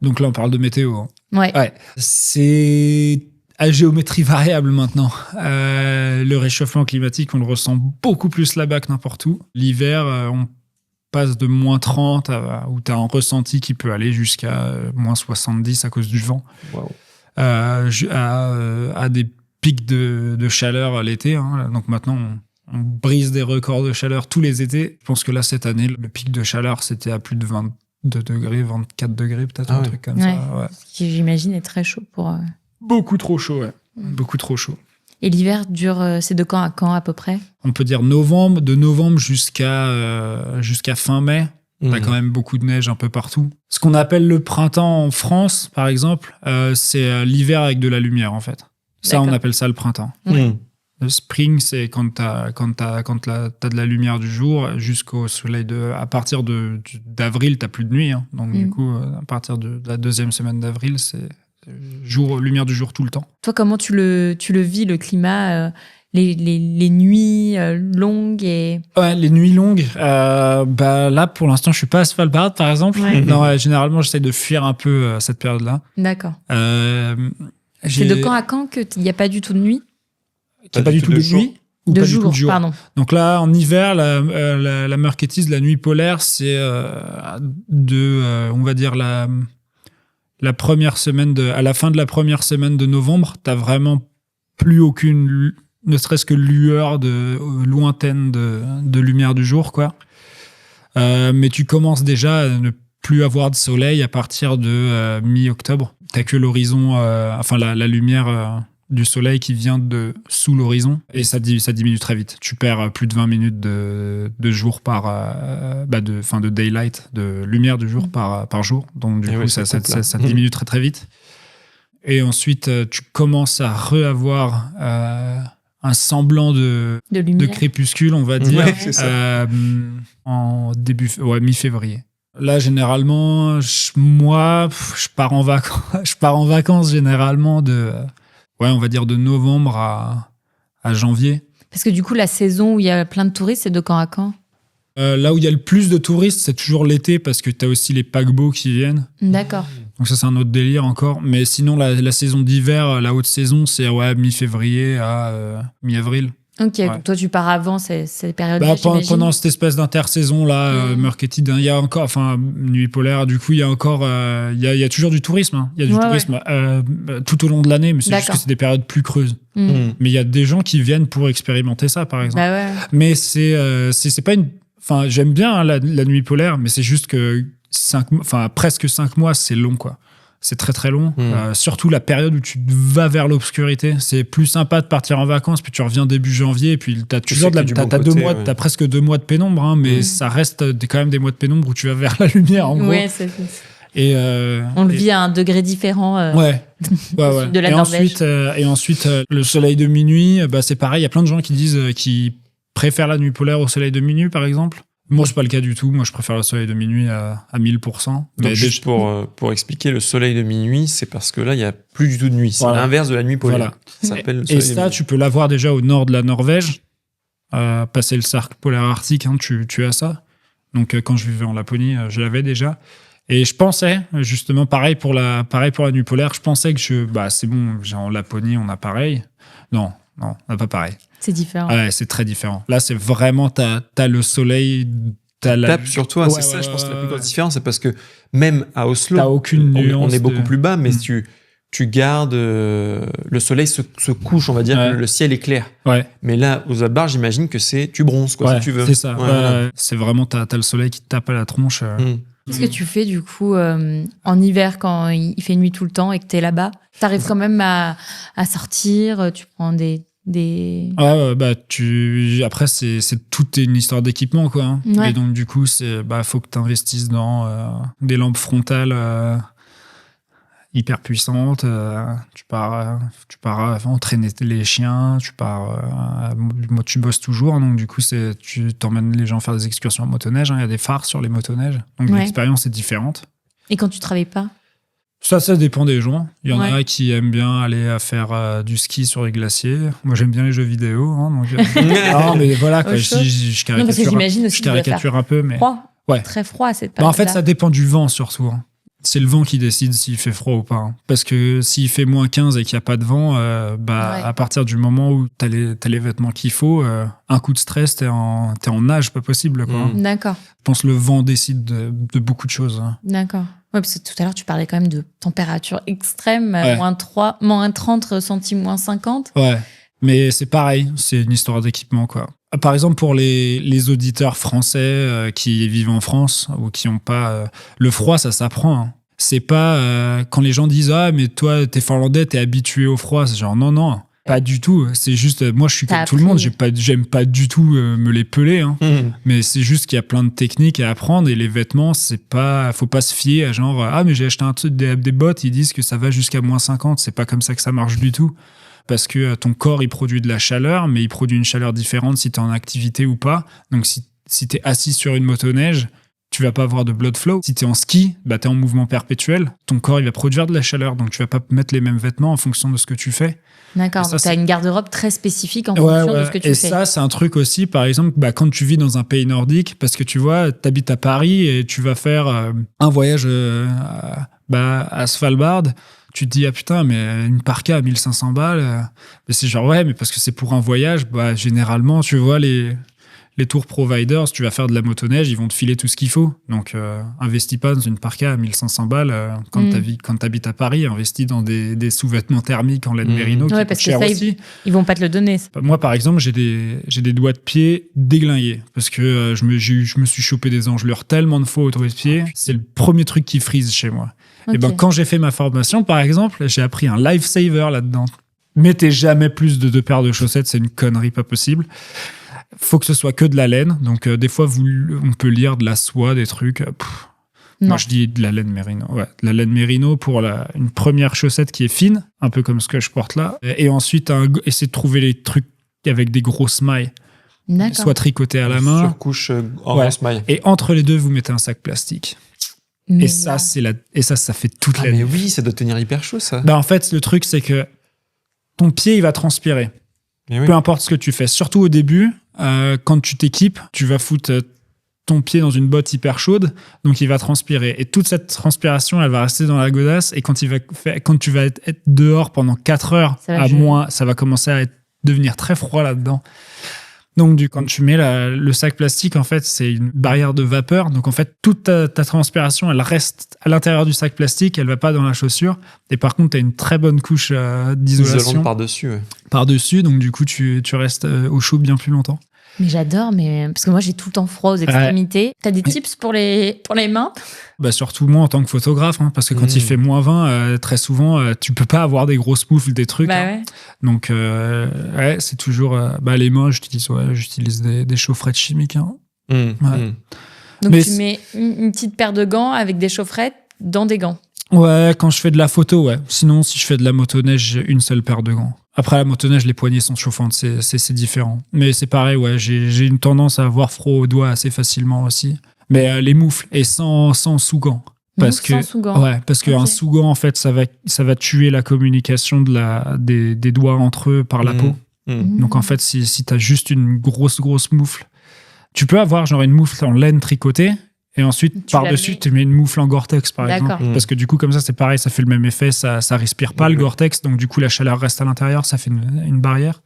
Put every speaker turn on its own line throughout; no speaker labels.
Donc là, on parle de météo. Hein.
Ouais.
C'est à géométrie variable maintenant. Le réchauffement climatique, on le ressent beaucoup plus là-bas que n'importe où. L'hiver, on passe de moins 30 où tu as un ressenti qui peut aller jusqu'à moins 70 à cause du vent.
Wow.
À des pics de chaleur l'été. Hein. Donc maintenant, on brise des records de chaleur tous les étés. Je pense que là, cette année, le pic de chaleur, c'était à plus de 22 degrés, 24 degrés peut-être, un truc comme ça. Ouais.
Ce qui, j'imagine, est très chaud pour...
Beaucoup trop chaud, ouais. Beaucoup trop chaud.
Et l'hiver dure, c'est de quand à quand à peu près?
On peut dire de novembre jusqu'à fin mai. T'as quand même beaucoup de neige un peu partout. Ce qu'on appelle le printemps en France, par exemple, c'est l'hiver avec de la lumière, en fait. Ça,
D'accord.
on appelle ça le printemps. Le spring, c'est quand t'as de la lumière du jour jusqu'au soleil à partir d'avril, t'as plus de nuit. Hein. Donc, du coup, à partir de la deuxième semaine d'avril, c'est lumière du jour tout le temps.
Toi, comment tu le vis, le climat, les nuits longues et...
Ouais, les nuits longues. Là, pour l'instant, je suis pas à Svalbard, par exemple.
Ouais.
Non, généralement, j'essaie de fuir un peu cette période-là.
D'accord. C'est de quand à quand qu'il n'y a pas du tout de nuit?
Qu'il n'y a pas du tout de nuit ou
de
pas
jour,
du tout de jour.
pardon.
Donc là, en hiver, la Murkétise, la nuit polaire, c'est on va dire, la première semaine à la fin de la première semaine de novembre, t'as vraiment plus aucune, ne serait-ce que lueur lointaine de lumière du jour, quoi. Mais tu commences déjà à ne plus avoir de soleil à partir de mi-octobre. T'as que l'horizon, la lumière du soleil qui vient de sous l'horizon, et ça diminue très vite. Tu perds plus de 20 minutes de jour de daylight, de lumière du jour par jour. Donc du coup, ça diminue très très vite. Et ensuite, tu commences à avoir un semblant de crépuscule, on va dire,
c'est ça.
en mi-février. Là, généralement, je pars en vacances. Je pars en vacances généralement on va dire de novembre à janvier.
Parce que du coup, la saison où il y a plein de touristes, c'est de quand à quand?
Là où il y a le plus de touristes, c'est toujours l'été, parce que tu as aussi les paquebots qui viennent.
D'accord.
Donc ça, c'est un autre délire encore. Mais sinon, la saison d'hiver, la haute saison, c'est mi-février à mi-avril.
Ok,
Ouais.
donc toi, tu pars avant ces périodes-là, j'imagine.
Pendant cette espèce d'intersaison là, Murkétide, il y a encore, nuit polaire, du coup il y a encore, il y a toujours du tourisme, hein. Il y a du tourisme tout au long de l'année, mais c'est juste que c'est des périodes plus creuses. Mais il y a des gens qui viennent pour expérimenter ça, par exemple.
Bah ouais.
Mais c'est pas une, j'aime bien la nuit polaire, mais c'est juste que presque 5 mois, c'est long, quoi. C'est très très long, surtout la période où tu vas vers l'obscurité. C'est plus sympa de partir en vacances, puis tu reviens début janvier, et puis t'as toujours t'as presque 2 mois de pénombre, hein, mais ça reste quand même des mois de pénombre où tu vas vers la lumière, en gros.
Ouais, on le vit à un degré différent de la Norvège.
Et ensuite, le soleil de minuit, c'est pareil. Il y a plein de gens qui disent qu'ils préfèrent la nuit polaire au soleil de minuit, par exemple. Moi, c'est pas le cas du tout. Moi, je préfère le soleil de minuit à 1000%.
Donc, juste pour expliquer, le soleil de minuit, c'est parce que là, il n'y a plus du tout de nuit. C'est l'inverse de la nuit polaire.
Voilà.
Ça s'appelle le soleil
et ça,
de
tu peux l'avoir déjà au nord de la Norvège. Passer le cercle polaire arctique, hein, tu as ça. Donc, quand je vivais en Laponie, je l'avais déjà. Et je pensais, justement, pareil pour la nuit polaire, je pensais que c'est bon, en Laponie, on a pareil. Non, on n'a pas pareil.
C'est différent.
Ouais, c'est très différent. Là, c'est vraiment, t'as le soleil,
tape sur toi, c'est ça, je pense, la plus grosse différence, c'est parce que même à Oslo,
t'as aucune nuance
on est beaucoup plus bas, mais tu gardes, le soleil se couche, on va dire, le ciel est clair.
Ouais.
Mais là, aux Svalbard, j'imagine que tu bronzes, quoi, si tu veux.
C'est ça. C'est vraiment, t'as le soleil qui te tape à la tronche.
Qu'est-ce que tu fais, du coup, en hiver, quand il fait nuit tout le temps et que t'es là-bas? T'arrives quand même à sortir, tu prends des...
après, toute une histoire d'équipement, quoi. Hein.
Ouais.
Et donc, du coup, faut que tu investisses dans des lampes frontales hyper puissantes. Tu pars entraîner les chiens. Tu bosses toujours. Donc, du coup, tu t'emmènes les gens faire des excursions en motoneige. Hein. Il y a des phares sur les motoneiges. Donc, l'expérience est différente.
Et quand tu travailles pas?
Ça dépend des gens. Il y en a qui aiment bien aller faire du ski sur les glaciers. Moi, j'aime bien les jeux vidéo. Hein, donc, non, mais voilà, quoi, je caricature un peu. Mais...
Froid. Très froid, cette période-là.
En fait, ça dépend du vent, surtout. Hein. C'est le vent qui décide s'il fait froid ou pas. Hein. Parce que s'il fait moins 15 et qu'il n'y a pas de vent, à partir du moment où t'as les vêtements qu'il faut, un coup de stress, t'es en nage, pas possible. Quoi.
D'accord.
Je pense que le vent décide de beaucoup de choses. Hein.
D'accord. Ouais, parce que tout à l'heure, tu parlais quand même de température extrême,
Ouais.
moins 30 ressentis, moins 50.
Ouais, mais c'est pareil, c'est une histoire d'équipement, quoi. Par exemple, pour les auditeurs français qui vivent en France ou qui n'ont pas... le froid, ça s'apprend. Hein. C'est pas quand les gens disent « Ah, mais toi, t'es finlandais, t'es habitué au froid. » C'est genre « Non, pas du tout. C'est juste... moi, je suis comme tout le monde. J'aime pas du tout me les peler. Hein. Mais c'est juste qu'il y a plein de techniques à apprendre et les vêtements, c'est pas... Faut pas se fier à genre « Ah, mais j'ai acheté un truc, des bottes. Ils disent que ça va jusqu'à moins 50. » C'est pas comme ça que ça marche du tout. Parce que ton corps, il produit de la chaleur, mais il produit une chaleur différente si tu es en activité ou pas. Donc, si tu es assis sur une motoneige, tu vas pas avoir de blood flow. Si tu es en ski, tu es en mouvement perpétuel. Ton corps, il va produire de la chaleur. Donc, tu vas pas mettre les mêmes vêtements en fonction de ce que tu fais.
D'accord, donc tu as une garde-robe très spécifique en fonction de ce que tu fais.
Et ça, c'est un truc aussi, par exemple, quand tu vis dans un pays nordique, parce que tu vois, tu habites à Paris et tu vas faire un voyage à Svalbard. Tu te dis, ah putain, mais une parka à 1500 balles. Mais c'est genre, ouais, mais parce que c'est pour un voyage, généralement, tu vois, les tour providers, tu vas faire de la motoneige, ils vont te filer tout ce qu'il faut. Donc, investis pas dans une parka à 1500 balles quand t'habites à Paris, investis dans des sous-vêtements thermiques en laine mérino qui coûtent cher aussi.
Ils vont pas te le donner.
Moi, par exemple, j'ai des doigts de pied déglingués parce que je me suis chopé des engelures tellement de fois au doigt de pied. C'est le premier truc qui frise chez moi. Okay. Et quand j'ai fait ma formation, par exemple, j'ai appris un lifesaver là-dedans. Mettez jamais plus de 2 paires de chaussettes, c'est une connerie pas possible. Faut que ce soit que de la laine. Donc, des fois, on peut lire de la soie, des trucs. Moi, je dis de la laine mérino. Ouais, de la laine mérino pour une première chaussette qui est fine, un peu comme ce que je porte là. Et ensuite, essayer de trouver les trucs avec des grosses mailles.
D'accord.
Soit tricotés à la main.
Surcouche en grosse maille.
Et entre les deux, vous mettez un sac plastique.
Mais
et ça, ça fait toute la nuit.
Mais oui, ça doit tenir hyper chaud, ça.
En fait, le truc, c'est que ton pied, il va transpirer. Peu importe ce que tu fais. Surtout au début, quand tu t'équipes, tu vas foutre ton pied dans une botte hyper chaude, donc il va transpirer. Et toute cette transpiration, elle va rester dans la godasse. Et quand tu vas être dehors pendant 4 heures ça va commencer à devenir très froid là-dedans. Donc, quand tu mets le sac plastique, en fait, c'est une barrière de vapeur. Donc, en fait, toute ta transpiration, elle reste à l'intérieur du sac plastique. Elle va pas dans la chaussure. Et par contre, tu as une très bonne couche d'isolation.
Isolante par-dessus. Ouais.
Par-dessus. Donc, du coup, tu restes au chaud bien plus longtemps.
Mais j'adore, parce que moi, j'ai tout le temps froid aux extrémités. T'as des tips pour les mains?
Surtout moi en tant que photographe, parce que quand il fait moins 20, très souvent, tu peux pas avoir des grosses moufles, des trucs.
Ouais.
Donc, c'est toujours... les mains, j'utilise des chaufferettes chimiques.
Donc, tu mets une petite paire de gants avec des chaufferettes dans des gants.
Ouais, quand je fais de la photo, ouais. Sinon, si je fais de la motoneige, j'ai une seule paire de gants. Après, la motoneige, les poignées sont chauffantes, c'est différent. Mais c'est pareil, ouais, j'ai une tendance à avoir froid aux doigts assez facilement aussi. Mais les moufles, et sans sous-gants.
Sans sous-gants.
Ouais, parce qu'un sous-gant, en fait, ça va tuer la communication des doigts entre eux par la peau. Donc, en fait, si t'as juste une grosse moufle, tu peux avoir genre une moufle en laine tricotée, et ensuite, par-dessus, tu mets une moufle en Gore-Tex, par exemple. Parce que du coup, comme ça, c'est pareil, ça fait le même effet, ça respire pas le Gore-Tex, donc du coup, la chaleur reste à l'intérieur, ça fait une barrière.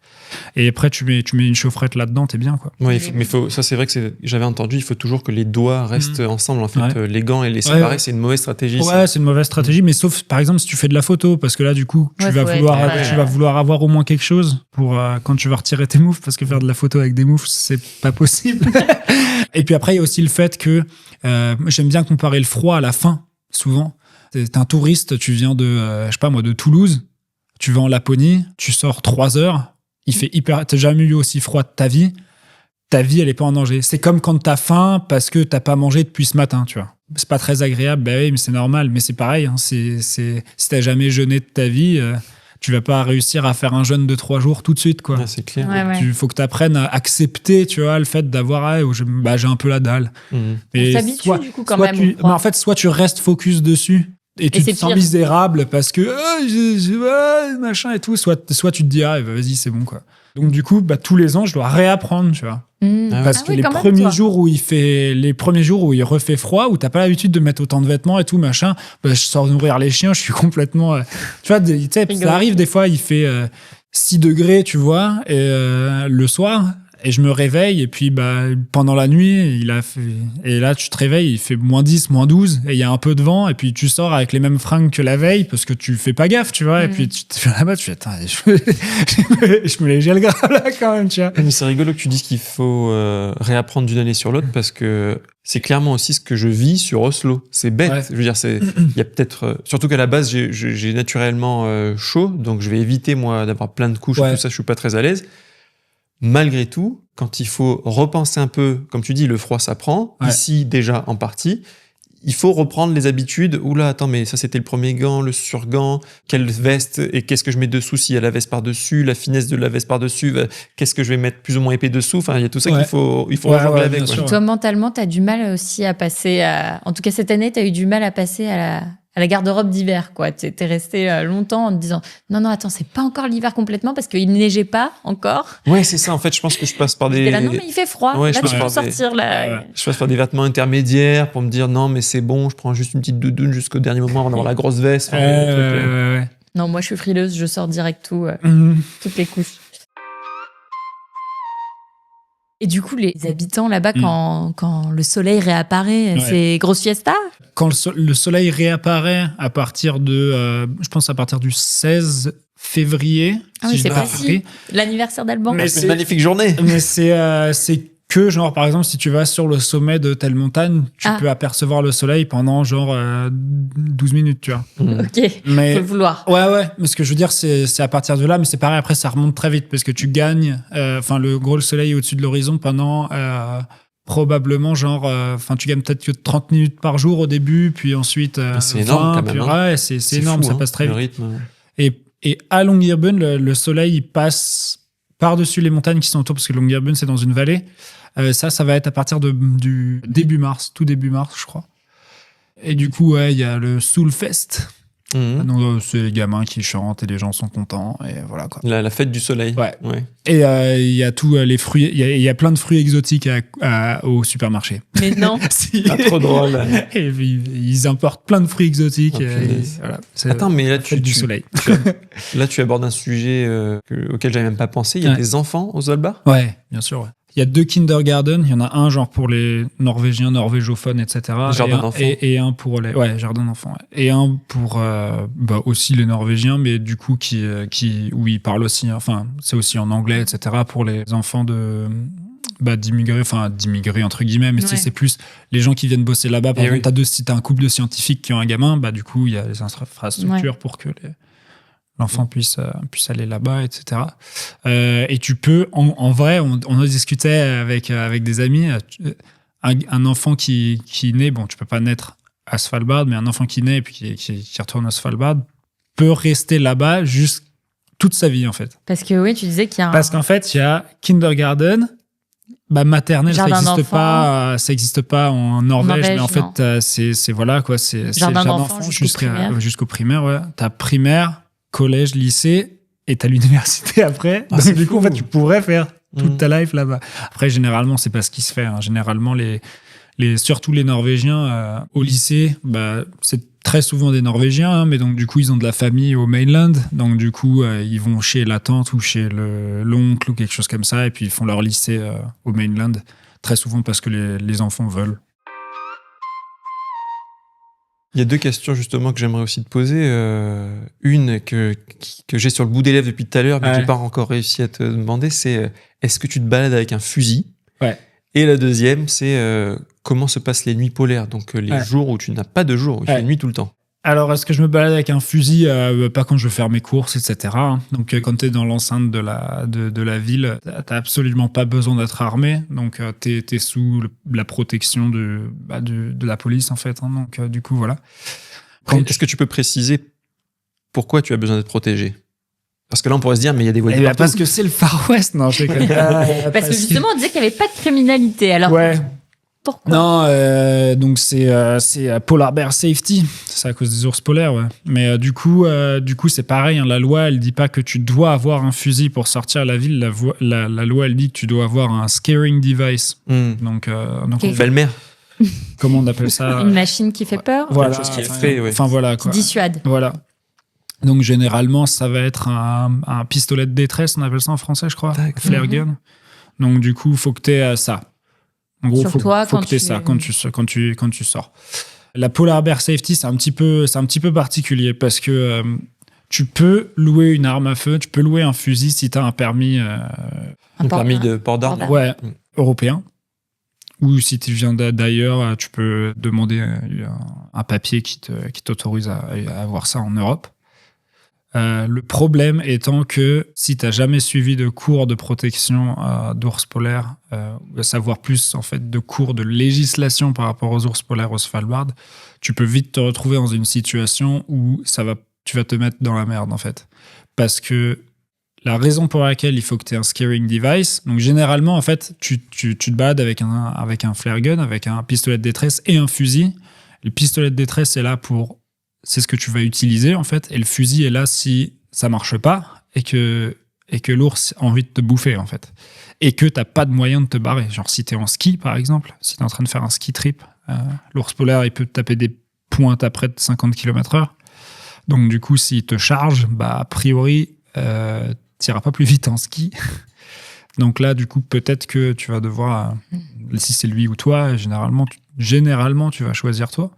Et après, tu mets une chaufferette là-dedans, t'es bien, quoi.
Oui, mais ça, c'est vrai que j'avais entendu, il faut toujours que les doigts restent ensemble, en fait. Ouais. Les gants et les séparer, c'est une mauvaise stratégie.
Ouais, c'est une mauvaise stratégie, mais sauf, par exemple, si tu fais de la photo, parce que là, du coup, tu vas vouloir avoir au moins quelque chose pour quand tu vas retirer tes moufles, parce que faire de la photo avec des moufles, c'est pas possible. Et puis après, il y a aussi le fait que j'aime bien comparer le froid à la faim, souvent. T'es un touriste, tu viens de Toulouse, tu vas en Laponie, tu sors 3 heures, il fait t'as jamais eu aussi froid de ta vie, elle est pas en danger. C'est comme quand t'as faim parce que t'as pas mangé depuis ce matin, tu vois. C'est pas très agréable, oui, mais c'est normal, mais c'est pareil, si t'as jamais jeûné de ta vie, tu vas pas réussir à faire un jeûne de 3 jours tout de suite, quoi.
Ouais, c'est clair.
Il faut que tu apprennes à accepter, tu vois, le fait d'avoir, j'ai un peu la dalle.
Et on s'habitue, du coup, quand même.
En fait, soit tu restes focus dessus et tu te sens misérable parce que machin et tout, soit tu te dis, vas-y, c'est bon, quoi. Donc du coup, tous les ans, je dois réapprendre, tu vois. Parce que les premiers jours où il refait froid, où t'as pas l'habitude de mettre autant de vêtements et tout, machin, je sors nourrir les chiens, je suis complètement... tu vois, ça arrive des fois, il fait 6 degrés, tu vois, et le soir... Et je me réveille, et puis pendant la nuit, et là tu te réveilles, il fait -10, -12, et il y a un peu de vent, et puis tu sors avec les mêmes fringues que la veille, parce que tu fais pas gaffe, tu vois, et puis tu te fais là-bas, tu fais, attends, je me les gèle grave là quand même, tu vois.
Mais c'est rigolo que tu dises qu'il faut réapprendre d'une année sur l'autre, parce que c'est clairement aussi ce que je vis sur Oslo. C'est bête, je veux dire, il y a peut-être... surtout qu'à la base, j'ai naturellement chaud, donc je vais éviter, moi, d'avoir plein de couches, tout ça, je suis pas très à l'aise. Malgré tout, quand il faut repenser un peu, comme tu dis, le froid s'apprend, ici déjà en partie, il faut reprendre les habitudes. Oula, attends, mais ça c'était le premier gant, le surgant, quelle veste et qu'est-ce que je mets dessous s'il y a la veste par-dessus, la finesse de la veste par-dessus, qu'est-ce que je vais mettre plus ou moins épais dessous. Enfin, il y a tout ça qu'il faut rejongler avec.
Toi, mentalement, tu as du mal aussi à passer En tout cas, cette année, tu as eu du mal à passer à la garde-robe d'hiver, quoi. T'es resté longtemps en te disant non, attends, c'est pas encore l'hiver complètement parce qu'il neigeait pas encore.
Ouais, c'est ça. En fait, je pense que je passe par des...
Là, non, mais il fait froid. Là, tu peux sortir.
Je passe par des vêtements intermédiaires pour me dire non, mais c'est bon, je prends juste une petite doudoune jusqu'au dernier moment avant d'avoir la grosse veste.
Non, moi, je suis frileuse, je sors direct toutes les couches. Et du coup, les habitants là-bas, quand le soleil réapparaît, c'est grosse fiesta?
Quand le soleil réapparaît à partir de, je pense à partir du 16 février.
Ah oui, c'est précis. L'anniversaire d'Alban.
C'est une magnifique journée.
Mais c'est que, genre, par exemple, si tu vas sur le sommet de telle montagne, tu peux apercevoir le soleil pendant, genre, 12 minutes, tu vois.
Ok,
mais,
faut le vouloir.
Ouais. Mais ce que je veux dire, c'est à partir de là, mais c'est pareil, après, ça remonte très vite, parce que tu gagnes, le soleil est au-dessus de l'horizon pendant... probablement genre tu gagnes peut-être que 30 minutes par jour au début, puis ensuite
c'est énorme
20,
quand même,
puis c'est énorme,
fou,
ça passe très vite.
Rythme.
Et à Longyearbyen, le soleil il passe par-dessus les montagnes qui sont autour, parce que Longyearbyen c'est dans une vallée. Ça va être à partir du début mars, tout début mars je crois. Et du coup il y a le Solfest. Donc c'est les gamins qui chantent et les gens sont contents et voilà quoi.
La fête du soleil.
Ouais. Et il y a tous les fruits, il y a plein de fruits exotiques au supermarché.
Mais non.
Trop drôle.
Et ils importent plein de fruits exotiques. Voilà,
attends, mais là
du soleil.
Tu abordes un sujet auquel j'avais même pas pensé. Il y a des enfants aux Svalbard.
Ouais, bien sûr. Ouais. Il y a 2 kindergarten. Il y en a un genre pour les Norvégiens, norvégophones, etc.
Jardin d'enfants.
Et un pour les... Ouais, jardin d'enfants. Ouais. Et un pour aussi les Norvégiens, mais du coup, où ils parlent aussi... Enfin, c'est aussi en anglais, etc. Pour les enfants d'immigrés, entre guillemets. Mais c'est plus les gens qui viennent bosser là-bas. Par exemple, si t'as un couple de scientifiques qui ont un gamin, du coup, il y a les infrastructures pour que l'enfant puisse aller là-bas, etc. Et tu peux, en vrai, on en discutait avec des amis, un enfant qui naît, bon, tu peux pas naître à Svalbard, mais un enfant qui naît et puis qui retourne à Svalbard peut rester là-bas toute sa vie, en fait.
Parce que oui, tu disais qu'il y a
Parce qu'en fait, il y a kindergarten, maternelle, ça existe pas en Norvège, mais en fait, c'est voilà, quoi, c'est
jardin d'enfants
jusqu'au primaire, ouais. T'as primaire, collège, lycée, et t'as l'université après. Donc, du coup, en fait, tu pourrais faire toute ta life là-bas. Après, généralement, c'est pas ce qui se fait. Hein. Généralement, surtout les Norvégiens, au lycée, c'est très souvent des Norvégiens, hein, mais donc, du coup, ils ont de la famille au mainland. Donc, du coup, ils vont chez la tante ou chez l'oncle ou quelque chose comme ça, et puis ils font leur lycée au mainland, très souvent parce que les enfants veulent.
Il y a 2 questions justement que j'aimerais aussi te poser. Une que j'ai sur le bout des lèvres depuis tout à l'heure, mais que j'ai pas encore réussi à te demander, c'est est-ce que tu te balades avec un fusil ?
Ouais.
Et la deuxième, c'est comment se passent les nuits polaires, donc les jours où tu n'as pas de jour, où il fait nuit tout le temps.
Alors, est-ce que je me balade avec un fusil? Pas quand je veux faire mes courses, etc. Hein. Donc, quand tu es dans l'enceinte de la ville, t'as absolument pas besoin d'être armé. Donc, t'es sous la protection de la police, en fait. Hein. Donc, du coup, voilà.
Est-ce que tu peux préciser pourquoi tu as besoin d'être protégé? Parce que là, on pourrait se dire, mais il y a des voyous partout.
Parce que c'est le Far West. Non, je déconne.
Parce que justement, on disait qu'il n'y avait pas de criminalité. Alors,
ouais.
Pourquoi?
Non, donc c'est Polar Bear Safety. C'est à cause des ours polaires, ouais. Mais du coup, c'est pareil. Hein, la loi, elle dit pas que tu dois avoir un fusil pour sortir à la ville. La loi, elle dit que tu dois avoir un scaring device. Donc
Ok.
Belle-mère.
comment on appelle ça?
Une machine qui fait peur?
Voilà.
Quelque chose qui est fait, ouais.
Enfin voilà
Qui
quoi.
dissuade.
Voilà. Donc généralement, ça va être un pistolet de détresse, on appelle ça en français, je crois.
D'accord.
Flare gun. Donc du coup, faut que tu aies ça. En gros,
Sur
faut
toi,
que
quand
tu aies
tu-
ça quand tu sors. La Polar Bear Safety, c'est un petit peu particulier parce que tu peux louer une arme à feu, tu peux louer un fusil si tu as un permis
Un permis de port d'armes.
Ah.
ouais, européen. Ou si tu viens d'ailleurs, tu peux demander un papier qui t'autorise à avoir ça en Europe. Le problème étant que si tu n'as jamais suivi de cours de protection d'ours polaires, savoir plus en fait de cours de législation par rapport aux ours polaires au Svalbard, tu peux vite te retrouver dans une situation où tu vas te mettre dans la merde en fait. Parce que la raison pour laquelle il faut que tu aies un scaring device, donc généralement en fait tu te balades avec un flare gun, avec un pistolet de détresse et un fusil. Le pistolet de détresse c'est ce que tu vas utiliser en fait, et le fusil est là si ça marche pas et que l'ours a envie de te bouffer en fait, et que t'as pas de moyen de te barrer. Genre si t'es en ski par exemple, si t'es en train de faire un ski trip, l'ours polaire il peut te taper des pointes à près de 50 km/h. Donc du coup s'il te charge, bah a priori t'iras pas plus vite en ski. Donc là du coup peut-être que tu vas devoir, si c'est lui ou toi, généralement tu vas choisir toi.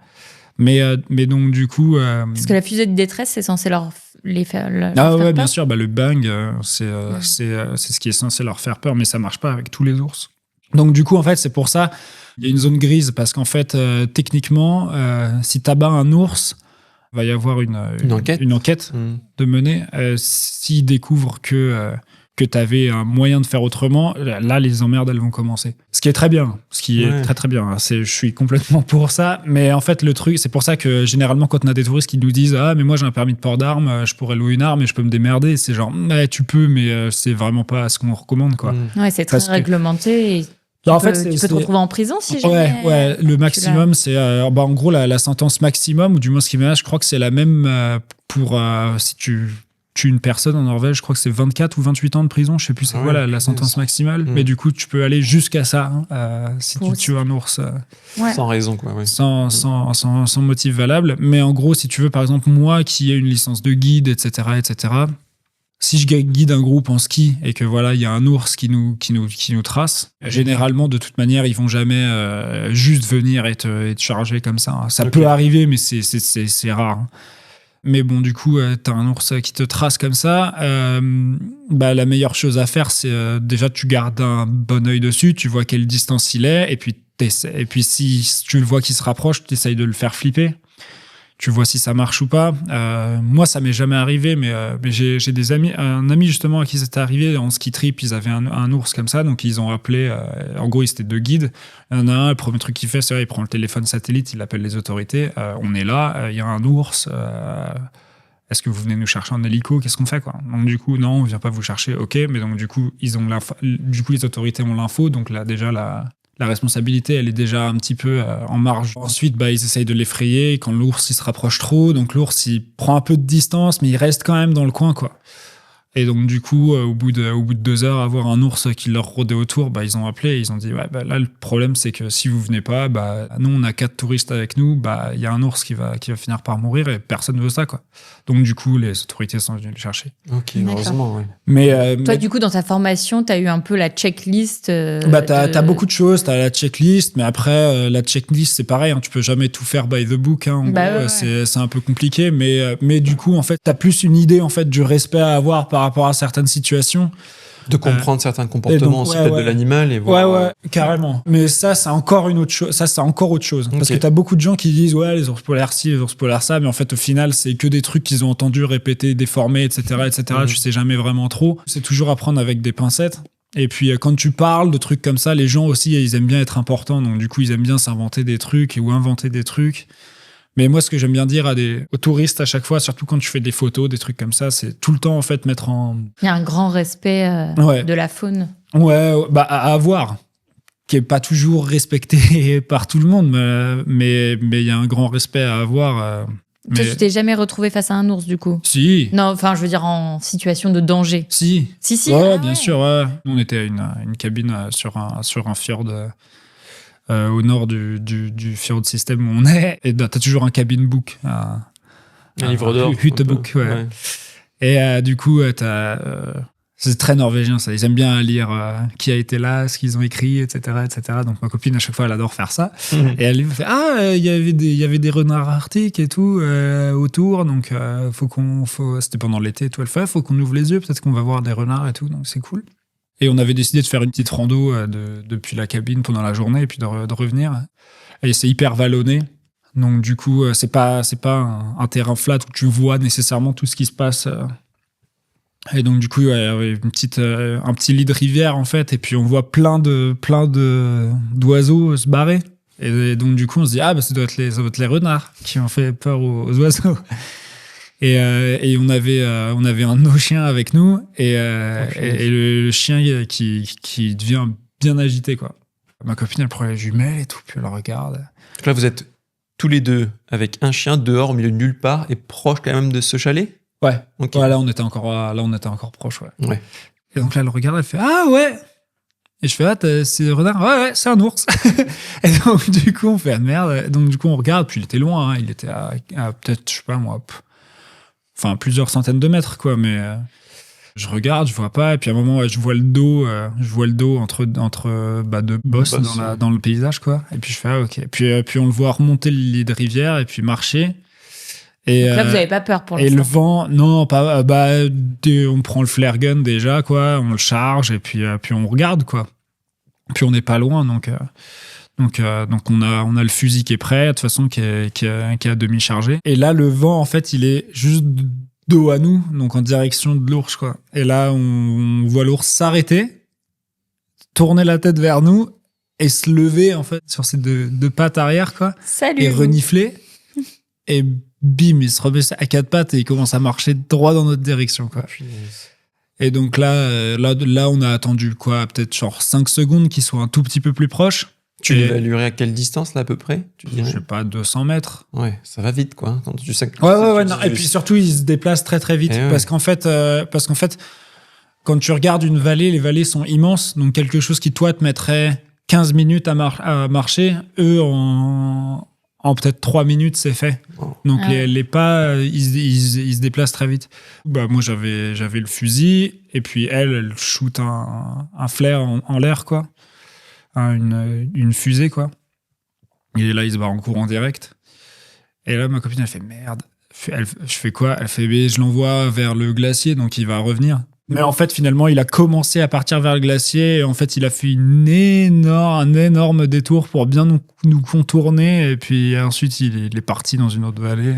Mais donc, du coup.
Parce que la fusée de détresse, c'est censé leur faire
ouais,
peur.
bien sûr. Bah, le bang, c'est ce qui est censé leur faire peur, mais ça marche pas avec tous les ours. Donc, du coup, en fait, c'est pour ça il y a une zone grise, parce qu'en fait, techniquement, si t'abats un ours, il va y avoir une enquête de mener. S'ils découvrent que tu avais un moyen de faire autrement, là, les emmerdes, elles vont commencer. Ce qui est très bien. Ce qui est très, très bien. Je suis complètement pour ça. Mais en fait, le truc, c'est pour ça que généralement, quand on a des touristes qui nous disent « Ah, mais moi, j'ai un permis de port d'armes, je pourrais louer une arme et je peux me démerder. » C'est genre « Tu peux, mais c'est vraiment pas ce qu'on recommande, quoi. »
Ouais, c'est très réglementé. Et tu peux te retrouver en prison si jamais.
Ouais, le maximum, c'est... en gros, la sentence maximum, ou du moins ce qui m'est, je crois que c'est la même pour... si tu tues une personne en Norvège, je crois que c'est 24 ou 28 ans de prison, je sais plus c'est quoi la sentence maximale, mais du coup tu peux aller jusqu'à ça si tu tues un ours
sans raison quoi,
sans motif valable. Mais en gros, si tu veux, par exemple moi qui ai une licence de guide, etc., si je guide un groupe en ski et que voilà il y a un ours qui nous trace, généralement de toute manière ils vont jamais juste venir et te charger comme ça. Ça peut arriver, mais c'est rare. Mais bon, du coup, t'as un ours qui te trace comme ça. La meilleure chose à faire, c'est déjà tu gardes un bon œil dessus, tu vois quelle distance il est, et puis si tu le vois qui se rapproche, tu essayes de le faire flipper. Tu vois si ça marche ou pas. Moi, ça m'est jamais arrivé, mais j'ai des amis, un ami justement à qui c'était arrivé en ski trip, ils avaient un ours comme ça, donc ils ont appelé. En gros, ils étaient deux guides. Il y en a un, le premier truc qu'il fait, c'est il prend le téléphone satellite, il appelle les autorités. On est là, il y a un ours. Est-ce que vous venez nous chercher en hélico? Qu'est-ce qu'on fait quoi? Donc du coup, non, on vient pas vous chercher. Ok, mais donc du coup, les autorités ont l'info, donc là déjà la responsabilité, elle est déjà un petit peu en marge. Ensuite, ils essayent de l'effrayer quand l'ours il se rapproche trop. Donc l'ours, il prend un peu de distance, mais il reste quand même dans le coin, quoi. Et donc du coup, au bout de 2 heures, avoir un ours qui leur rôdait autour, ils ont appelé et ils ont dit là le problème c'est que si vous venez pas, nous on a 4 touristes avec nous, il y a un ours qui va finir par mourir et personne veut ça quoi. Donc du coup les autorités sont venues le chercher.
Ok, heureusement.
Mais
toi du coup dans ta formation, t'as eu un peu la checklist.
T'as beaucoup de choses, t'as la checklist, mais après la checklist c'est pareil, tu peux jamais tout faire by the book. En gros, c'est un peu compliqué, mais du coup en fait t'as plus une idée en fait du respect à avoir par rapport à certaines situations.
De comprendre certains comportements aussi peut-être de l'animal et
voir. Carrément. Mais ça, c'est encore une autre chose. Ça, c'est encore autre chose. Parce que t'as beaucoup de gens qui disent les ours polaires ci, les ours polaires ça, mais en fait, au final, c'est que des trucs qu'ils ont entendus répéter, déformés, etc., etc. Tu sais jamais vraiment trop. C'est toujours à prendre avec des pincettes. Et puis, quand tu parles de trucs comme ça, les gens aussi, ils aiment bien être importants. Donc, du coup, ils aiment bien s'inventer des trucs ou inventer des trucs. Mais moi, ce que j'aime bien dire aux touristes à chaque fois, surtout quand tu fais des photos, des trucs comme ça, c'est tout le temps, en fait, mettre en...
Il y a un grand respect de la faune.
Ouais, à avoir. qui est pas toujours respecté par tout le monde, mais il y a un grand respect à avoir.
Toi, tu t'es jamais retrouvé face à un ours, du coup?
Si.
Non, enfin, je veux dire en situation de danger.
Si.
Si.
Ouais, bien sûr. Ouais. Nous, on était à une cabine sur un fjord au nord du fjord système où on est. Et t'as toujours un cabin book. Un
livre d'or.
Huttebook, ouais. Et du coup, c'est très norvégien, ça. Ils aiment bien lire qui a été là, ce qu'ils ont écrit, etc., etc. Donc ma copine, à chaque fois, elle adore faire ça. Et elle me fait il y avait des renards arctiques et tout autour. Donc c'était pendant l'été et tout. Elle fait faut qu'on ouvre les yeux, peut-être qu'on va voir des renards et tout. Donc c'est cool. Et on avait décidé de faire une petite rando depuis la cabine pendant la journée et puis de revenir. Et c'est hyper vallonné. Donc du coup, c'est pas un terrain flat où tu vois nécessairement tout ce qui se passe. Et donc du coup, il y avait un petit lit de rivière en fait, et puis on voit plein d'oiseaux se barrer. Et donc du coup, on se dit ça doit être les renards qui ont fait peur aux oiseaux. Et on avait un de nos chiens avec nous, et le chien qui devient bien agité quoi. Ma copine elle prend les jumelles et tout, puis elle le regarde.
Donc là, vous êtes tous les deux avec un chien dehors au milieu de nulle part et proche quand même de ce chalet.
Ouais.
Okay.
Ouais, là on était encore proche, ouais.
Ouais.
Et donc là elle regarde, elle fait ouais. Et je fais c'est renard. Ouais, c'est un ours. Et donc du coup on fait merde. Donc du coup on regarde, puis il était loin, hein. Il était à peut-être je sais pas moi, plusieurs centaines de mètres quoi, mais je regarde, je vois pas, et puis à un moment je vois le dos entre deux bosses dans le paysage quoi. Et puis je fais ok. Et puis on le voit remonter le lit de rivière et puis marcher. Et
donc là, vous n'avez pas peur pour l'instant?
Et le vent, non, pas. On prend le flare gun déjà, quoi. On le charge et puis on regarde, quoi. Puis on n'est pas loin, donc on a le fusil qui est prêt, de toute façon qui est à demi chargé. Et là, le vent, en fait, il est juste dos à nous, donc en direction de l'ours, quoi. Et là, on voit l'ours s'arrêter, tourner la tête vers nous et se lever, en fait, sur ses deux pattes arrière, quoi.
Salut.
Et renifler. Et bim, il se remet à quatre pattes et il commence à marcher droit dans notre direction, quoi. Et donc là, on a attendu, quoi, peut-être genre 5 secondes qu'il soit un tout petit peu plus proche.
Tu l'évaluerais à quelle distance, là, à peu près?
Je sais pas, 200 mètres.
Ouais, ça va vite, quoi. Quand tu sais que
ouais, non. Et puis surtout, il se déplace très, très vite. Parce qu'en fait, quand tu regardes une vallée, les vallées sont immenses. Donc, quelque chose qui, toi, te mettrait 15 minutes à marcher, eux, en peut-être 3 minutes, c'est fait. Donc, les pas, ils se déplacent très vite. Moi, j'avais le fusil, et puis elle shoot un flare en l'air, quoi. Une fusée, quoi. Et là, il se barre en courant direct. Et là, ma copine, elle fait merde. Je fais quoi? Elle fait je l'envoie vers le glacier, donc il va revenir. Mais en fait, finalement, il a commencé à partir vers le glacier. Et en fait, il a fait un énorme détour pour bien nous contourner. Et puis ensuite, il est parti dans une autre vallée.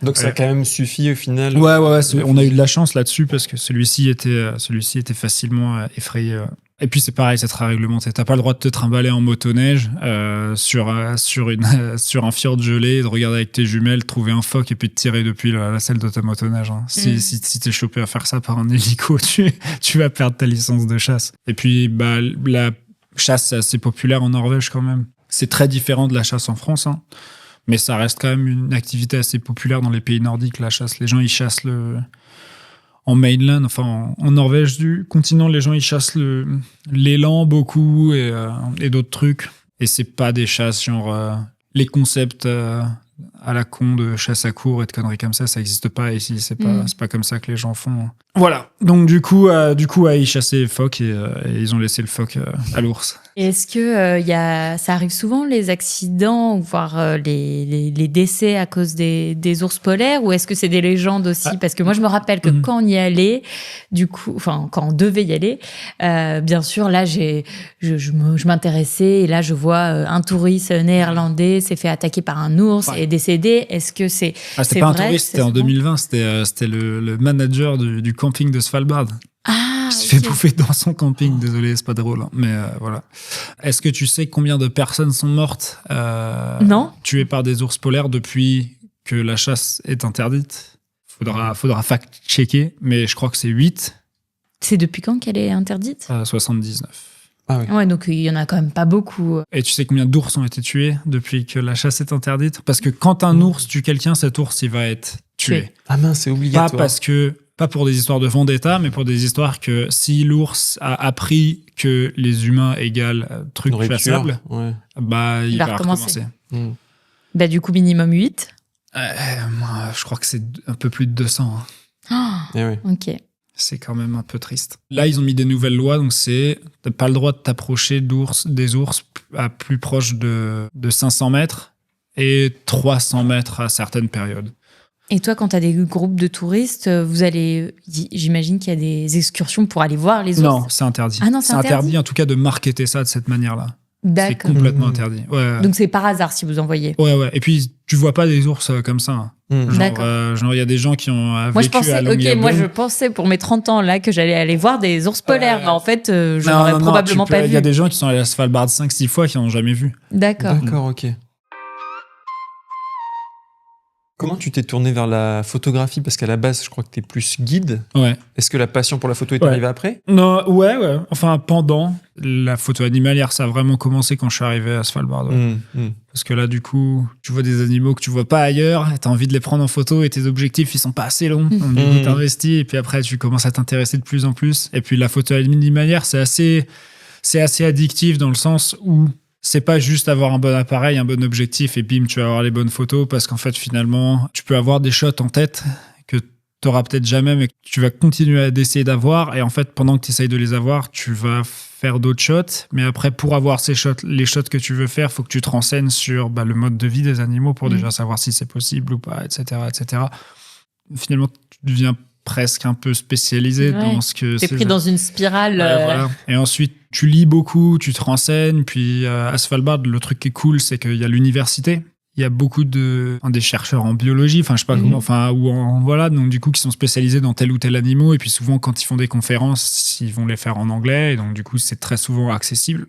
Donc ça a quand même suffi au final.
Ouais. On a eu de la chance là-dessus parce que celui-ci était facilement effrayé. Et puis c'est pareil, c'est très réglementé. T'as pas le droit de te trimballer en motoneige sur un fjord gelé, de regarder avec tes jumelles, trouver un phoque et puis de tirer depuis la selle de ta motoneige. Hein. Si t'es chopé à faire ça par un hélico, tu vas perdre ta licence de chasse. Et puis la chasse, c'est assez populaire en Norvège quand même. C'est très différent de la chasse en France, hein. Mais ça reste quand même une activité assez populaire dans les pays nordiques, la chasse. Les gens, ils chassent en mainland, enfin en Norvège du continent, les gens, ils chassent l'élan beaucoup et d'autres trucs. Et c'est pas des chasses genre les concepts à la con de chasse à court et de conneries comme ça existe pas ici. C'est pas comme ça que les gens font. Voilà. Donc du coup, ils chassaient les phoques et ils ont laissé le phoque à l'ours.
Et est-ce que ça arrive souvent les accidents, voire les décès à cause des ours polaires, ou est-ce que c'est des légendes aussi? Parce que moi, je me rappelle que quand on y allait, du coup, enfin quand on devait y aller, bien sûr, là, je m'intéressais et là, je vois un touriste néerlandais s'est fait attaquer par un ours et est décédé. Est-ce que c'était
pas un touriste, c'était en 2020, c'était le manager du camping de Svalbard.
Ah,
qui se fait bouffer dans son camping. Désolé, c'est pas drôle, hein, mais voilà. Est-ce que tu sais combien de personnes sont mortes tuées par des ours polaires depuis que la chasse est interdite? Faudra fact-checker, mais je crois que c'est 8.
C'est depuis quand qu'elle est interdite?
79.
Ah oui.
Ouais, donc il y en a quand même pas beaucoup.
Et tu sais combien d'ours ont été tués depuis que la chasse est interdite? Parce que quand un ours tue quelqu'un, cet ours, il va être tué.
Ah mince, c'est obligatoire.
Pas pour des histoires de vendetta, mais pour des histoires que si l'ours a appris que les humains égale truc
Nourriture,
chassable,
ouais.
bah il va recommencer.
Bah, du coup, minimum 8.
Moi, je crois que c'est un peu plus de 200. Hein.
Eh oui.
Ok.
C'est quand même un peu triste. Là, ils ont mis des nouvelles lois, donc t'as pas le droit de t'approcher des ours à plus proche de 500 mètres et 300 mètres à certaines périodes.
Et toi, quand tu as des groupes de touristes, vous allez. J'imagine qu'il y a des excursions pour aller voir les ours.
Non, c'est interdit.
Ah non, c'est interdit
en tout cas de marketer ça de cette manière-là. C'est
D'accord.
complètement interdit. Ouais.
Donc c'est par hasard si vous en voyez.
Ouais. Et puis, tu vois pas des ours comme ça.
D'accord.
Genre, il y a des gens qui ont
Moi,
vécu à Longyearbyen.
moi, je pensais pour mes 30 ans là que j'allais aller voir des ours polaires. Mais en fait, je n'aurais probablement pas vu.
Il y a des gens qui sont allés à Svalbard 5-6 fois qui n'en ont jamais vu.
D'accord.
D'accord, ok. Comment tu t'es tourné vers la photographie? Parce qu'à la base, je crois que tu es plus guide.
Ouais.
Est-ce que la passion pour la photo est arrivée après?
Non, ouais. Enfin, pendant. La photo animalière, ça a vraiment commencé quand je suis arrivé à Svalbard. Ouais. Parce que là, du coup, tu vois des animaux que tu vois pas ailleurs, t'as envie de les prendre en photo et tes objectifs, ils sont pas assez longs. Donc, du coup, t'investis et puis après, tu commences à t'intéresser de plus en plus. Et puis, la photo animalière, c'est assez addictif dans le sens où c'est pas juste avoir un bon appareil, un bon objectif et bim, tu vas avoir les bonnes photos parce qu'en fait, finalement, tu peux avoir des shots en tête que t'auras peut-être jamais, mais que tu vas continuer d'essayer d'avoir. Et en fait, pendant que tu essayes de les avoir, tu vas faire d'autres shots. Mais après, pour avoir les shots que tu veux faire, faut que tu te renseignes sur le mode de vie des animaux pour déjà savoir si c'est possible ou pas, etc., etc. Finalement, tu deviens presque un peu spécialisé dans ce que
t'es pris dans une spirale.
Voilà. Et ensuite, tu lis beaucoup, tu te renseignes. Puis à Svalbard, le truc qui est cool, c'est qu'il y a l'université. Il y a beaucoup des chercheurs en biologie, enfin je sais pas comment, voilà, donc du coup qui sont spécialisés dans tel ou tel animal. Et puis souvent quand ils font des conférences, ils vont les faire en anglais. Et donc du coup c'est très souvent accessible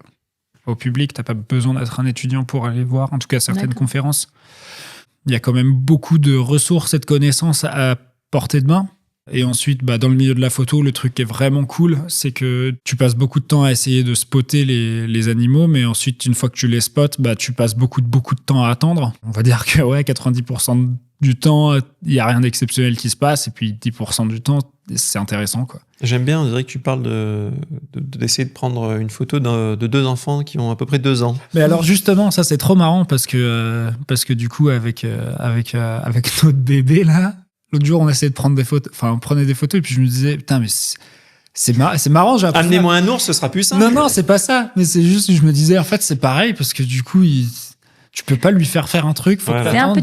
au public. T'as pas besoin d'être un étudiant pour aller voir, en tout cas certaines conférences. Il y a quand même beaucoup de ressources et de connaissances à portée de main. Et ensuite, dans le milieu de la photo, le truc qui est vraiment cool, c'est que tu passes beaucoup de temps à essayer de spotter les animaux, mais ensuite, une fois que tu les spots, tu passes beaucoup de temps à attendre. On va dire que 90% du temps, il n'y a rien d'exceptionnel qui se passe, et puis 10% du temps, c'est intéressant, quoi.
J'aime bien, on dirait que tu parles d'essayer de prendre une photo de deux enfants qui ont à peu près 2 ans.
Mais alors justement, ça c'est trop marrant parce que du coup, avec notre bébé là, l'autre jour, on essayait de prendre des photos, on prenait des photos et puis je me disais, putain, mais c'est marrant.
Amenez-moi un ours, ce sera plus simple.
Non, c'est pas ça. Mais c'est juste que je me disais, en fait, c'est pareil parce que du coup, tu peux pas lui faire un truc. Faut que t'attendes.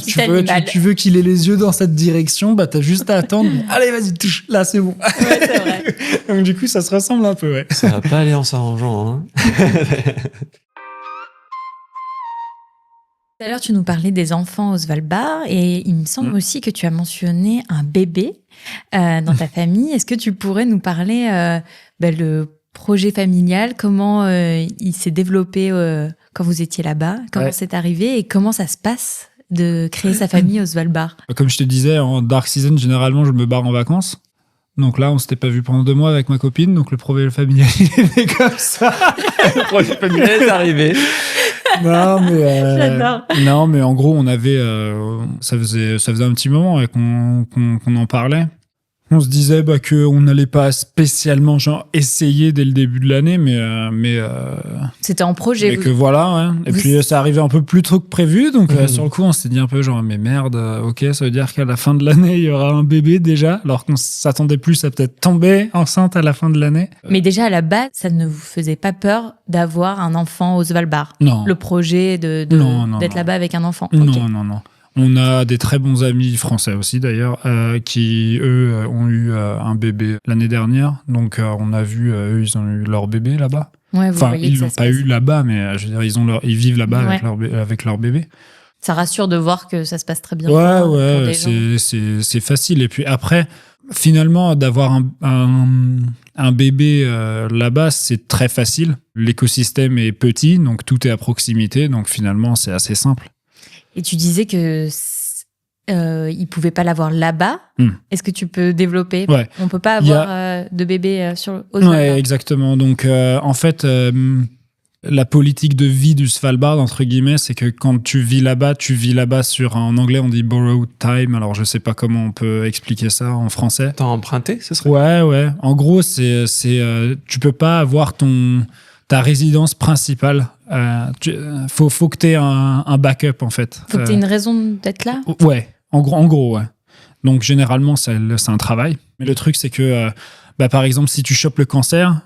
Tu veux qu'il ait les yeux dans cette direction, t'as juste à attendre. Allez, vas-y, touche. Là, c'est bon.
Ouais, c'est vrai.
Donc du coup, ça se ressemble un peu, ouais.
Ça va pas aller en s'arrangeant, hein.
Tout à l'heure, tu nous parlais des enfants au Svalbard et il me semble aussi que tu as mentionné un bébé dans ta famille. Est-ce que tu pourrais nous parler le projet familial, comment il s'est développé quand vous étiez là-bas, comment c'est arrivé et comment ça se passe de créer sa famille au Svalbard?
Comme je te disais, en dark season, généralement, je me barre en vacances. Donc là, on s'était pas vu pendant 2 mois avec ma copine, donc le projet familial il est comme ça.
Le projet familial est arrivé.
Non, mais en gros, on avait, ça faisait un petit moment qu'on en parlait. On se disait qu'on n'allait pas spécialement essayer dès le début de l'année, mais
c'était en projet.
Et que voilà, ouais. Et puis ça arrivait un peu plus tôt que prévu, donc sur le coup, on s'est dit un peu mais merde, ok, ça veut dire qu'à la fin de l'année, il y aura un bébé déjà, alors qu'on s'attendait plus à peut-être tomber enceinte à la fin de l'année.
Mais déjà à la base, ça ne vous faisait pas peur d'avoir un enfant au Svalbard?
Non.
Le projet d'être là-bas avec un enfant?
Non. On a des très bons amis français aussi d'ailleurs qui eux ont eu un bébé l'année dernière, donc on a vu eux ils ont eu leur bébé là-bas.
Ouais,
ils l'ont pas eu là-bas, mais je veux dire ils vivent là-bas avec leur bébé.
Ça rassure de voir que ça se passe très bien.
Ouais, c'est facile. Et puis après, finalement, d'avoir un bébé là-bas, c'est très facile. L'écosystème est petit, donc tout est à proximité, donc finalement c'est assez simple.
Et tu disais que ils pouvaient pas l'avoir là-bas. Est-ce que tu peux développer?
Ouais.
On peut pas avoir de bébé au Svalbard.
Ouais, exactement. Donc, en fait, la politique de vie du Svalbard, entre guillemets, c'est que quand tu vis là-bas en anglais, on dit borrowed time. Alors, je sais pas comment on peut expliquer ça en français.
T'as emprunté, ce serait?
Ouais. En gros, tu peux pas avoir ta résidence principale. Faut que t'aies un backup, en fait.
Faut que t'aies une raison d'être là?
Ouais. En gros, ouais. Donc, généralement, c'est un travail. Mais le truc, c'est que, par exemple, si tu chopes le cancer,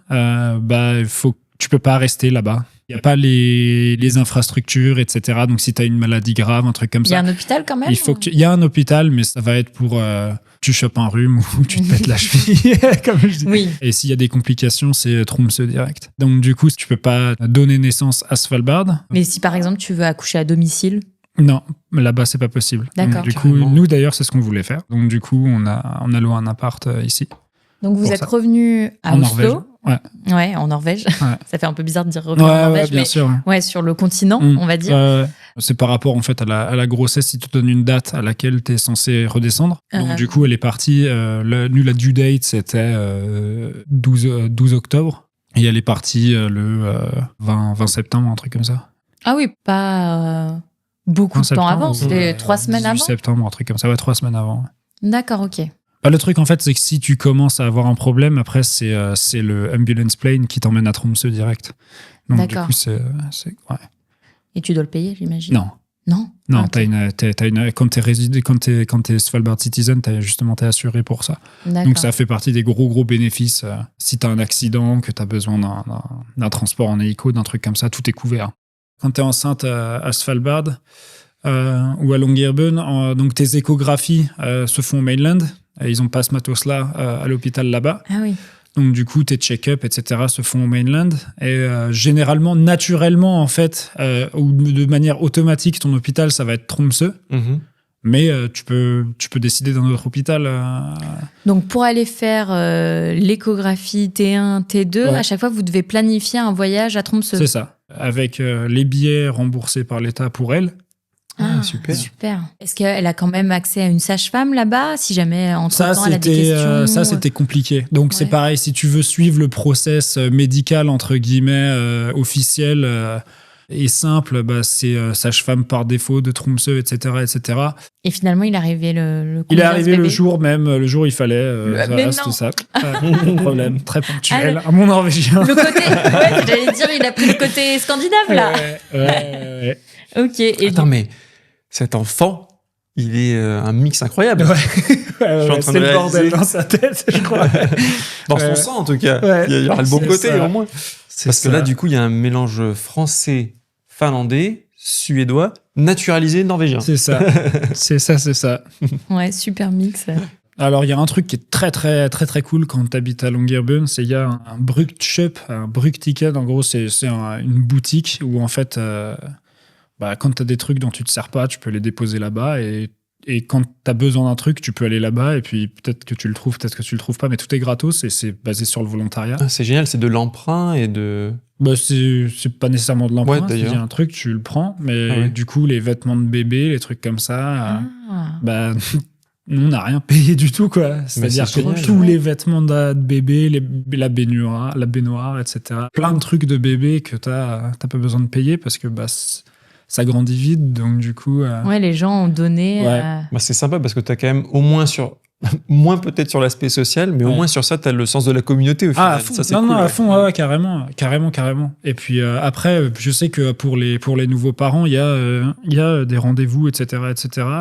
tu peux pas rester là-bas. Il n'y a pas les infrastructures, etc. Donc, si tu as une maladie grave, un truc comme ça.
Il y a un hôpital quand même?
Il y a un hôpital, mais ça va être pour tu chopes un rhume ou tu te pètes la cheville, comme je dis.
Oui.
Et s'il y a des complications, c'est Tromsø direct. Donc, du coup, tu peux pas donner naissance à Svalbard.
Mais si, par exemple, tu veux accoucher à domicile?
Non, là-bas, c'est pas possible.
D'accord.
Donc, du coup, nous, d'ailleurs, c'est ce qu'on voulait faire. Donc, du coup, on a loué un appart ici.
Donc, vous êtes revenu à
en
Oslo.
Norvège.
Ouais, en Norvège.
Ouais.
Ça fait un peu bizarre de dire revenir en Norvège,
bien
mais
sûr.
Ouais, sur le continent, on va dire.
C'est par rapport en fait à la grossesse, si tu te donnes une date à laquelle tu es censé redescendre. Donc du coup, elle est partie. La due date, c'était 12 octobre. Et elle est partie le 20 septembre, un truc comme ça.
Ah oui, pas beaucoup de temps avant. C'était 3 semaines avant.
18 septembre, un truc comme ça. Ouais, 3 semaines avant.
D'accord, ok.
Le truc, en fait, c'est que si tu commences à avoir un problème, après, c'est le ambulance plane qui t'emmène à Tromsø direct. Donc,
D'accord.
du coup, ouais.
Et tu dois le payer, j'imagine?
Non.
Non,
okay. Quand t'es Svalbard Citizen, t'es assuré pour ça.
D'accord.
Donc, ça fait partie des gros bénéfices. Si t'as un accident, que t'as besoin d'un transport en hélico, d'un truc comme ça, tout est couvert. Quand t'es enceinte à Svalbard ou à Longyearbyen, donc tes échographies se font au mainland. Ils n'ont pas ce matos-là à l'hôpital là-bas.
Ah oui.
Donc, du coup, tes check-up, etc., se font au mainland. Et généralement, naturellement, en fait, ou de manière automatique, ton hôpital, ça va être Tromsø.
Mm-hmm.
Mais tu peux décider d'un autre hôpital.
Donc, pour aller faire l'échographie T1, T2, à chaque fois, vous devez planifier un voyage à Tromsø.
C'est ça. Avec les billets remboursés par l'État pour elle.
Ah, super. Est-ce qu'elle a quand même accès à une sage-femme là-bas, si jamais entre-temps elle a des questions?
Ça, c'était compliqué. Donc, c'est pareil, si tu veux suivre le process médical, entre guillemets, officiel et simple, c'est sage-femme par défaut de Tromsø, etc., etc. Et
finalement, il est arrivé le
Il est arrivé le jour même, le jour où il fallait.
C'était
ça. Pas de problème. Très ponctuel. À mon norvégien.
Le côté, j'allais dire, il a pris le côté scandinave, là.
Ouais.
Ok.
Attends, mais cet enfant, il est un mix incroyable.
C'est le bordel dans sa tête, je crois.
Dans son sang, en tout cas. Il y aura le bon côté, au moins. Parce que là, du coup, il y a un mélange français, finlandais, suédois, naturalisé norvégien.
C'est ça. c'est ça.
Ouais, super mix.
Alors, il y a un truc qui est très, très, très, très cool quand tu habites à Longyearbyen, c'est qu'il y a un Brugtkjøp, un Brugticket. En gros, c'est une boutique où, en fait... quand tu as des trucs dont tu te sers pas, tu peux les déposer là-bas et quand tu as besoin d'un truc, tu peux aller là-bas et puis peut-être que tu le trouves, peut-être que tu le trouves pas, mais tout est gratos et c'est basé sur le volontariat.
Ah, c'est génial, c'est de l'emprunt et de...
c'est pas nécessairement de l'emprunt,
ouais,
si il y a un truc, tu le prends, mais du coup, les vêtements de bébé, les trucs comme ça, nous, on n'a rien payé du tout, quoi. C'est-à-dire que tous les vêtements de bébé, la baignoire, etc. Plein de trucs de bébé que t'as pas besoin de payer parce que ça grandit vite, donc du coup...
Ouais, les gens ont donné...
c'est sympa parce que tu as quand même au moins moins peut-être sur l'aspect social, mais au moins sur ça, tu as le sens de la communauté au final.
À fond.
Ça, c'est
cool, à fond,
carrément.
Carrément. Et puis après, je sais que pour les nouveaux parents, il y a des rendez-vous, etc.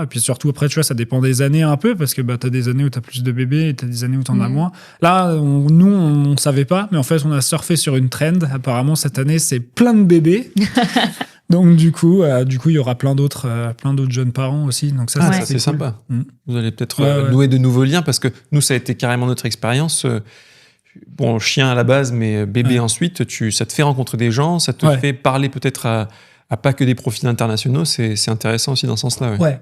Et puis surtout, après, tu vois, ça dépend des années un peu, parce que tu as des années où tu as plus de bébés et tu as des années où tu en as moins. Là, nous, on savait pas, mais en fait, on a surfé sur une trend. Apparemment, cette année, c'est plein de bébés. Donc du coup, il y aura plein d'autres jeunes parents aussi. Donc ça,
c'est sympa. Vous allez peut-être
Ouais.
nouer de nouveaux liens parce que nous, ça a été carrément notre expérience. Bon, chien à la base, mais bébé ensuite. Ça te fait rencontrer des gens, ça te fait parler peut-être à pas que des profils internationaux. C'est intéressant aussi dans ce sens-là.
Ouais.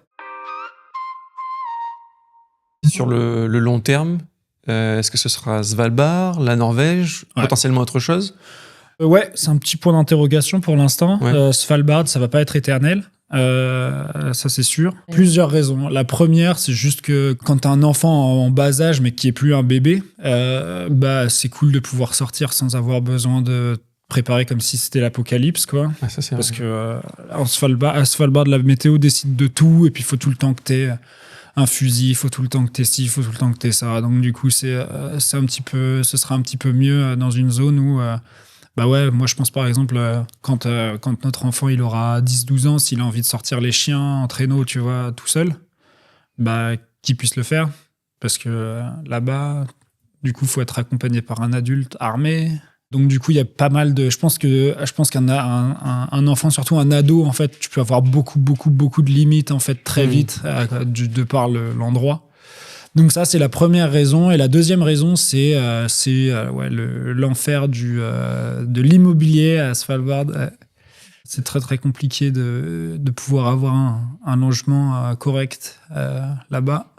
Sur le long terme, est-ce que ce sera Svalbard, la Norvège, potentiellement autre chose?
Ouais, c'est un petit point d'interrogation pour l'instant. Svalbard, ça va pas être éternel. Ça c'est sûr. Plusieurs raisons. La première, c'est juste que quand t'as un enfant en bas âge mais qui est plus un bébé, c'est cool de pouvoir sortir sans avoir besoin de préparer comme si c'était l'apocalypse, quoi.
Ah, ça, c'est
Parce
vrai.
que à Svalbard, la météo décide de tout et puis il faut tout le temps que t'aies un fusil, il faut tout le temps que t'aies ci, il faut tout le temps que t'aies ça. Donc du coup, ce sera un petit peu mieux dans une zone où moi je pense par exemple quand notre enfant il aura 10-12 ans, s'il a envie de sortir les chiens en traîneau, tu vois, tout seul, qu'il puisse le faire. Parce que là-bas, du coup, il faut être accompagné par un adulte armé. Donc du coup, il y a pas mal de... Je pense qu'un un enfant, surtout un ado, en fait, tu peux avoir beaucoup de limites en fait très vite de par l'endroit. Donc ça, c'est la première raison. Et la deuxième raison, c'est l'enfer de l'immobilier à Svalbard. C'est très, très compliqué de pouvoir avoir un logement correct là-bas.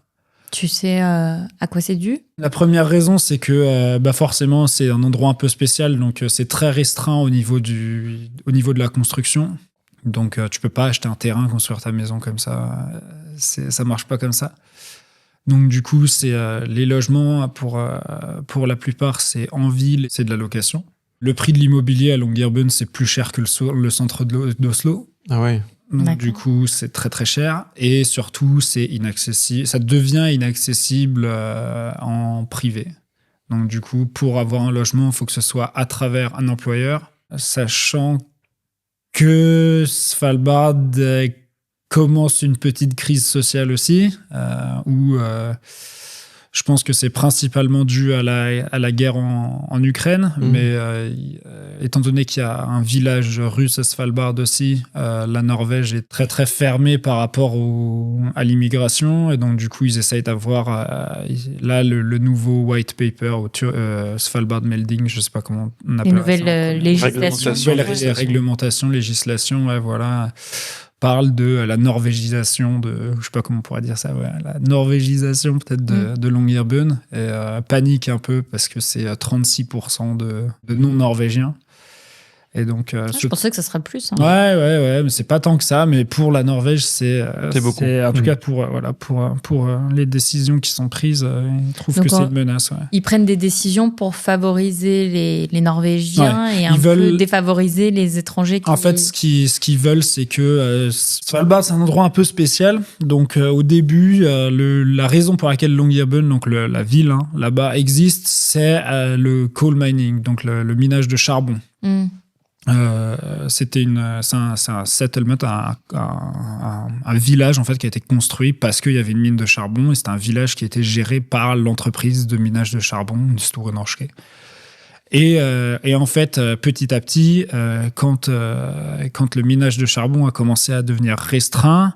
Tu sais à quoi c'est dû?
La première raison, c'est que forcément, c'est un endroit un peu spécial. Donc, c'est très restreint au niveau de la construction. Donc, tu peux pas acheter un terrain, construire ta maison comme ça. Ça marche pas comme ça. Donc du coup, c'est les logements pour la plupart, c'est en ville, c'est de la location. Le prix de l'immobilier à Longyearbyen, c'est plus cher que le centre d'Oslo.
Ah ouais.
Donc du coup, c'est très très cher et surtout, c'est inaccessible. Ça devient inaccessible en privé. Donc du coup, pour avoir un logement, il faut que ce soit à travers un employeur, sachant que Svalbard commence une petite crise sociale aussi, où je pense que c'est principalement dû à la guerre en Ukraine, mais étant donné qu'il y a un village russe à Svalbard aussi, la Norvège est très très fermée par rapport à l'immigration, et donc du coup ils essayent d'avoir là le nouveau white paper, Svalbard Melding, je sais pas comment on appelle ça.
Une nouvelle législation.
Législation, ouais, voilà. Parle de la norvégisation je sais pas comment on pourrait dire ça, la norvégisation peut-être de Longyearbyen, et panique un peu parce que c'est 36% de non-norvégiens. Et donc,
je pensais que ça serait plus. Hein.
Ouais, mais c'est pas tant que ça, mais pour la Norvège, c'est
beaucoup.
En tout cas, pour les décisions qui sont prises, ils trouvent que c'est une menace. Ouais.
Ils prennent des décisions pour favoriser les Norvégiens et peu défavoriser les étrangers.
En fait, ce qu'ils veulent, c'est que Svalbard, c'est un endroit un peu spécial. Donc, au début, la raison pour laquelle Longyearbyen, donc la ville là-bas, existe, c'est le coal mining, donc le minage de charbon. C'est un settlement, un village en fait qui a été construit parce qu'il y avait une mine de charbon, et c'est un village qui a été géré par l'entreprise de minage de charbon, Store Norske. Et en fait, petit à petit, quand le minage de charbon a commencé à devenir restreint,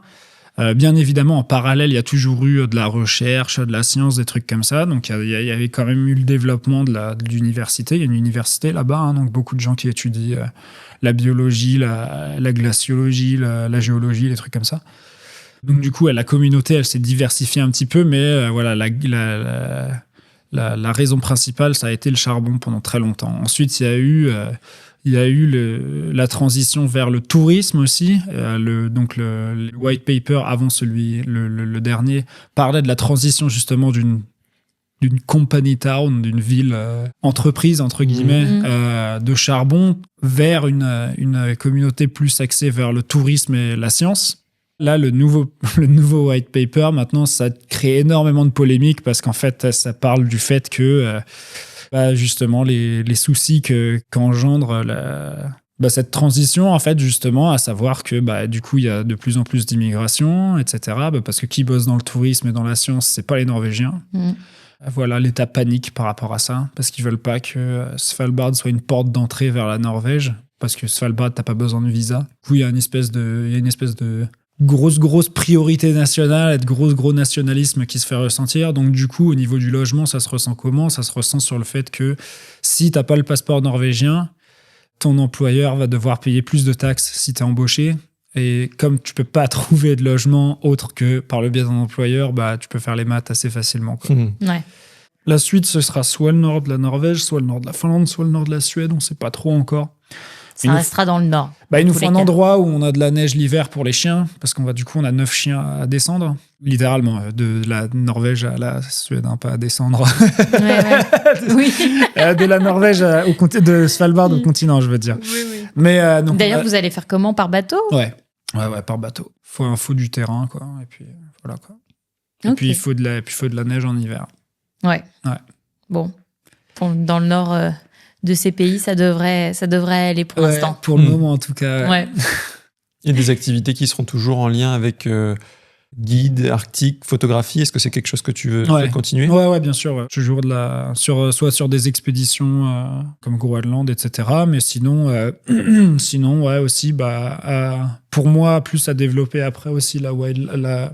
bien évidemment, en parallèle, il y a toujours eu de la recherche, de la science, des trucs comme ça. Donc, il y avait quand même eu le développement de l'université. Il y a une université là-bas, donc beaucoup de gens qui étudient la biologie, la glaciologie, la géologie, les trucs comme ça. Donc, du coup, la communauté, elle s'est diversifiée un petit peu, mais voilà, la raison principale, ça a été le charbon pendant très longtemps. Ensuite, il y a eu la transition vers le tourisme aussi. Donc le white paper avant le dernier parlait de la transition justement d'une company town, d'une ville entreprise entre guillemets de charbon vers une communauté plus axée vers le tourisme et la science. Là, le nouveau white paper, maintenant, ça crée énormément de polémiques parce qu'en fait, ça parle du fait que justement les soucis qu'engendre cette transition, en fait, justement, à savoir que du coup, il y a de plus en plus d'immigration, etc. Parce que qui bosse dans le tourisme et dans la science, c'est pas les Norvégiens. Voilà, l'État panique par rapport à ça, parce qu'ils veulent pas que Svalbard soit une porte d'entrée vers la Norvège, parce que Svalbard, t'as pas besoin de visa. Du coup, il y a une espèce de grosse priorité nationale et de gros nationalisme qui se fait ressentir. Donc du coup, au niveau du logement, ça se ressent comment ? Ça se ressent sur le fait que si t'as pas le passeport norvégien, ton employeur va devoir payer plus de taxes si t'es embauché. Et comme tu peux pas trouver de logement autre que par le biais d'un employeur, tu peux faire les maths assez facilement, quoi.
Ouais.
La suite, ce sera soit le nord de la Norvège, soit le nord de la Finlande, soit le nord de la Suède, on sait pas trop encore.
Ça restera dans le nord.
Il nous faut un endroit où on a de la neige l'hiver pour les chiens, parce qu'on a 9 chiens à descendre, littéralement, de la Norvège à la Suède, pas à descendre.
Oui.
De la Norvège de Svalbard au continent, je veux dire.
Oui.
Mais, donc,
d'ailleurs, vous allez faire comment, par bateau ?
Ouais, par bateau. Faut du terrain, quoi. Et puis, voilà, quoi. Et puis, il faut de la neige en hiver.
Ouais. Bon, dans le nord de ces pays, ça devrait aller pour l'instant.
Pour le moment, en tout cas.
Ouais.
Il y a des activités qui seront toujours en lien avec guide, arctique, photographie. Est-ce que c'est quelque chose que tu veux continuer ?
Ouais, bien sûr. Ouais. Toujours soit sur des expéditions comme Groenland, etc. Mais sinon, aussi, pour moi, plus à développer après aussi la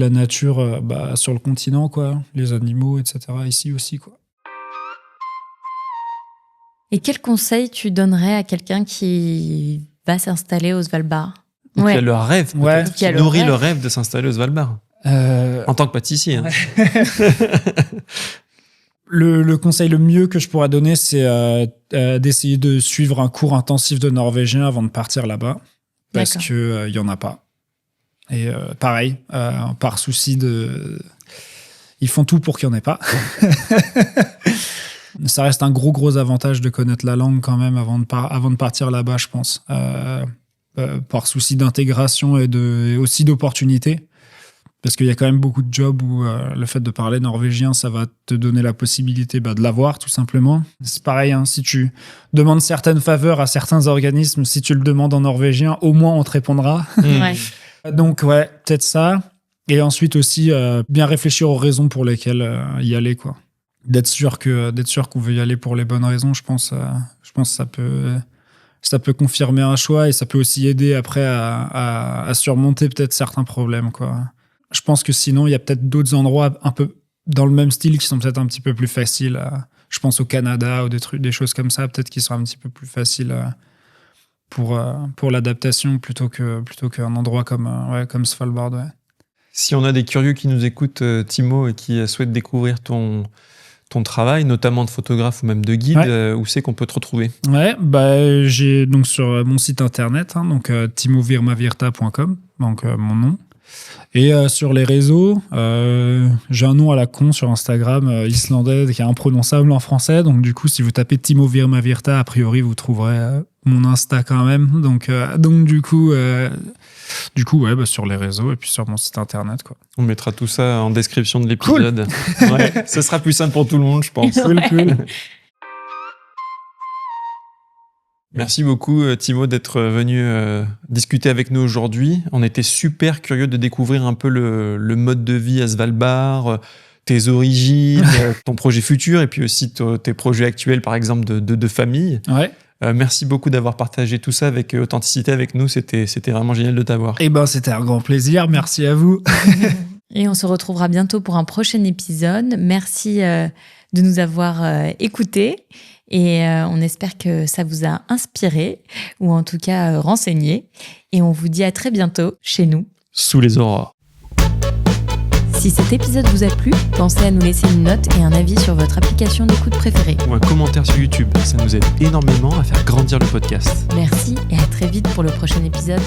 nature sur le continent, quoi. Les animaux, etc. Ici aussi, quoi.
Et quel conseil tu donnerais à quelqu'un qui va s'installer au Svalbard ?
Qui a le rêve, peut-être, qui nourrit le rêve de s'installer au Svalbard. En tant que pâtissier.
Le conseil le mieux que je pourrais donner, c'est d'essayer de suivre un cours intensif de norvégien avant de partir là-bas. Parce qu'il n'y en a pas. Et pareil, par souci de... Ils font tout pour qu'il n'y en ait pas. Ça reste un gros avantage de connaître la langue quand même avant de partir là-bas, je pense. Par souci d'intégration et aussi d'opportunité. Parce qu'il y a quand même beaucoup de jobs où le fait de parler norvégien, ça va te donner la possibilité de l'avoir, tout simplement. C'est pareil, si tu demandes certaines faveurs à certains organismes, si tu le demandes en norvégien, au moins on te répondra. Donc, peut-être ça. Et ensuite aussi, bien réfléchir aux raisons pour lesquelles y aller, quoi. D'être sûr qu'on veut y aller pour les bonnes raisons, je pense que ça peut confirmer un choix et ça peut aussi aider après à surmonter peut-être certains problèmes, quoi. Je pense que sinon, il y a peut-être d'autres endroits un peu dans le même style qui sont peut-être un petit peu plus faciles. Je pense au Canada ou des choses comme ça, peut-être qui sont un petit peu plus faciles pour l'adaptation plutôt qu'un endroit comme Svalbard. Ouais.
Si on a des curieux qui nous écoutent, Timo, et qui souhaitent découvrir ton travail, notamment de photographe ou même de guide, où c'est qu'on peut te retrouver ?
J'ai donc sur mon site internet, timovirmavirta.com, donc mon nom. Et sur les réseaux, j'ai un nom à la con sur Instagram, islandais, qui est imprononçable en français. Donc du coup, si vous tapez Timo Virmavirta, a priori, vous trouverez mon Insta quand même. Donc du coup, sur les réseaux et puis sur mon site internet, quoi.
On mettra tout ça en description de l'épisode. Cool. Ce sera plus simple pour tout le monde, je pense.
Cool.
Merci beaucoup, Timo, d'être venu discuter avec nous aujourd'hui. On était super curieux de découvrir un peu le mode de vie à Svalbard, tes origines, ton projet futur et puis aussi tes projets actuels, par exemple, de famille.
Ouais.
Merci beaucoup d'avoir partagé tout ça avec authenticité avec nous. C'était vraiment génial de t'avoir.
C'était un grand plaisir. Merci à vous.
Et on se retrouvera bientôt pour un prochain épisode. Merci de nous avoir écoutés. Et on espère que ça vous a inspiré ou en tout cas renseigné. Et on vous dit à très bientôt chez nous.
Sous les aurores.
Si cet épisode vous a plu, pensez à nous laisser une note et un avis sur votre application d'écoute préférée.
Ou un commentaire sur YouTube. Ça nous aide énormément à faire grandir le podcast.
Merci et à très vite pour le prochain épisode.